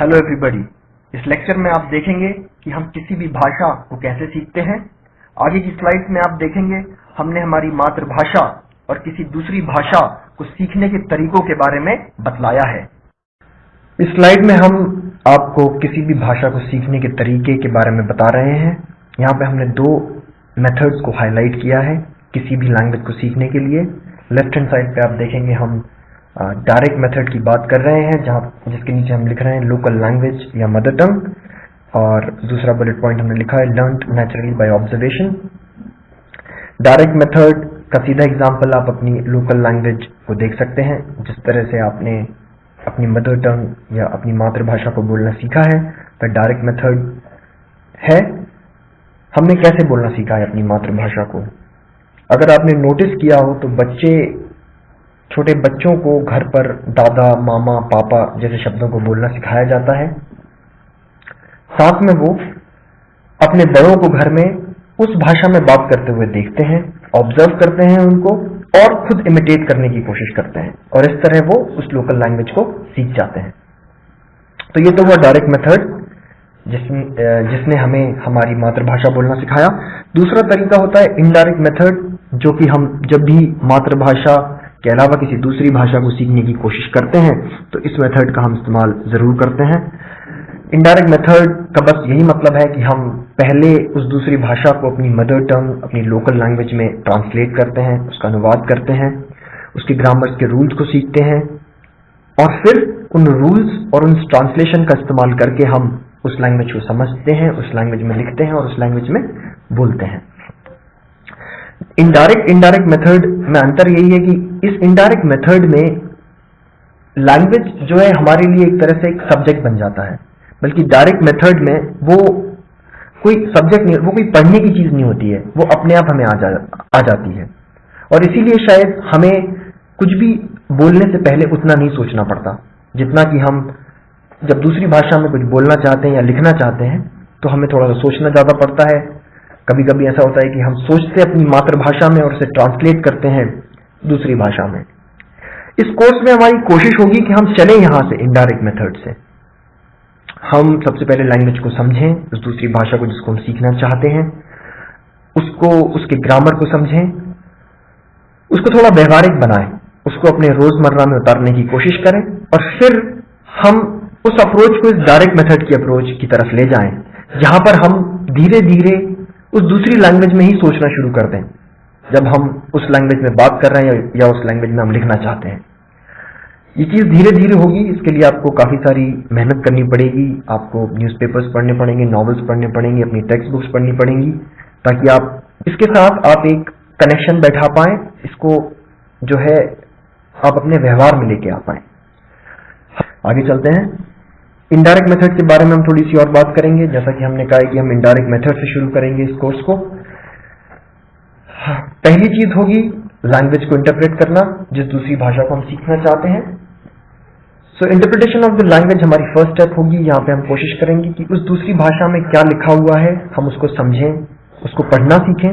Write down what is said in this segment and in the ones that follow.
Hello everybody. इस lecture में आप देखेंगे कि हम किसी भी भाषा को कैसे सीखते हैं। आगे की स्लाइड्स में आप देखेंगे हमने हमारी मातृभाषा और किसी दूसरी भाषा को सीखने के तरीकों के बारे में बतलाया है। इस स्लाइड में हम आपको किसी भी भाषा को सीखने के तरीके के बारे में बता रहे हैं। यहाँ पे हमने दो मेथड्स को हाईलाइट किया है किसी भी लैंग्वेज को सीखने के लिए। लेफ्ट हैंड साइड पे आप देखेंगे हम डायरेक्ट मेथड की बात कर रहे हैं, जिसके नीचे हम लिख रहे हैं लोकल लैंग्वेज या मदर टंग, और दूसरा बुलेट पॉइंट हमने लिखा है learned naturally by observation. Direct method का सीधा एग्जांपल आप अपनी लोकल लैंग्वेज को देख सकते हैं। जिस तरह से आपने अपनी मदर टंग या अपनी मातृभाषा को बोलना सीखा है, तो डायरेक्ट मेथड है हमने कैसे बोलना सीखा है अपनी मातृभाषा को। अगर आपने नोटिस किया हो तो छोटे बच्चों को घर पर दादा, मामा, पापा जैसे शब्दों को बोलना सिखाया जाता है। साथ में वो अपने बड़ों को घर में उस भाषा में बात करते हुए देखते हैं, ऑब्जर्व करते हैं उनको, और खुद इमिटेट करने की कोशिश करते हैं, और इस तरह वो उस लोकल लैंग्वेज को सीख जाते हैं। तो ये तो हुआ डायरेक्ट मेथड जिसने हमें हमारी मातृभाषा बोलना सिखाया। दूसरा तरीका होता है इनडायरेक्ट मेथड, जो कि हम जब भी मातृभाषा के अलावा किसी दूसरी भाषा को सीखने की कोशिश करते हैं तो इस मेथड का हम इस्तेमाल जरूर करते हैं। इनडायरेक्ट मेथड का बस यही मतलब है कि हम पहले उस दूसरी भाषा को अपनी मदर टंग, अपनी लोकल लैंग्वेज में ट्रांसलेट करते हैं, उसका अनुवाद करते हैं, उसके ग्रामर्स के रूल्स को सीखते हैं, और फिर उन रूल्स और उन ट्रांसलेशन का इस्तेमाल करके हम उस लैंग्वेज को समझते हैं, उस लैंग्वेज में लिखते हैं और उस लैंग्वेज में बोलते हैं। इनडायरेक्ट मेथड में अंतर यही है कि इस इनडायरेक्ट मेथड में लैंग्वेज जो है हमारे लिए एक तरह से एक सब्जेक्ट बन जाता है, बल्कि डायरेक्ट मेथड में वो कोई सब्जेक्ट नहीं, वो कोई पढ़ने की चीज नहीं होती है, वो अपने आप हमें आ जाती है। और इसीलिए शायद हमें कुछ भी बोलने से पहले उतना नहीं सोचना पड़ता जितना कि हम जब दूसरी भाषा में कुछ बोलना चाहते हैं या लिखना चाहते हैं तो हमें थोड़ा सा सोचना ज्यादा पड़ता है। कभी कभी ऐसा होता है कि हम सोचते अपनी मातृभाषा में और उसे ट्रांसलेट करते हैं दूसरी भाषा में। इस कोर्स में हमारी कोशिश होगी कि हम चले यहां से इनडायरेक्ट मेथड से। हम सबसे पहले लैंग्वेज को समझें, उस दूसरी भाषा को जिसको हम सीखना चाहते हैं, उसके ग्रामर को समझें, उसको थोड़ा व्यवहारिक बनाएं, उसको अपने रोजमर्रा में उतारने की कोशिश करें, और फिर हम उस अप्रोच को इस डायरेक्ट मेथड की अप्रोच की तरफ ले जाएं, जहां पर हम धीरे धीरे उस दूसरी लैंग्वेज में ही सोचना शुरू कर दें जब हम उस लैंग्वेज में बात कर रहे हैं या उस लैंग्वेज में हम लिखना चाहते हैं। ये चीज धीरे धीरे होगी, इसके लिए आपको काफी सारी मेहनत करनी पड़ेगी। आपको न्यूज़पेपर्स पढ़ने पड़ेंगे, नॉवेल्स पढ़ने पड़ेंगे, अपनी टेक्स्ट बुक्स पढ़नी पड़ेंगी, ताकि आप इसके साथ आप एक कनेक्शन बैठा पाए, इसको जो है आप अपने व्यवहार में लेके आ पाए। आगे चलते हैं। इनडायरेक्ट मेथड के बारे में हम थोड़ी सी और बात करेंगे। जैसा कि हमने कहा है कि हम इनडायरेक्ट मेथड से शुरू करेंगे इस कोर्स को। पहली चीज होगी लैंग्वेज को इंटरप्रेट करना, जिस दूसरी भाषा को हम सीखना चाहते हैं। सो इंटरप्रिटेशन ऑफ द लैंग्वेज हमारी फर्स्ट स्टेप होगी। यहाँ पे हम कोशिश करेंगे कि उस दूसरी भाषा में क्या लिखा हुआ है हम उसको समझें, उसको पढ़ना सीखें।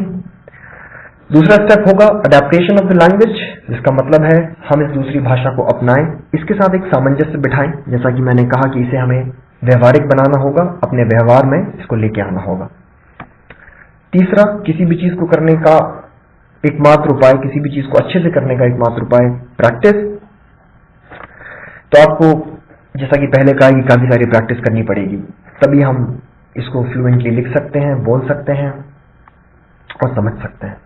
दूसरा स्टेप होगा अडेप्टेशन ऑफ द लैंग्वेज, जिसका मतलब है हम इस दूसरी भाषा को अपनाएं, इसके साथ एक सामंजस्य बिठाएं। जैसा कि मैंने कहा कि इसे हमें व्यवहारिक बनाना होगा, अपने व्यवहार में इसको लेके आना होगा। तीसरा, किसी भी चीज को करने का एकमात्र उपाय, किसी भी चीज को अच्छे से करने का एकमात्र उपाय प्रैक्टिस। तो आपको जैसा कि पहले कहा कि काफी सारी प्रैक्टिस करनी पड़ेगी, तभी हम इसको फ्लुएंटली लिख सकते हैं, बोल सकते हैं और समझ सकते हैं।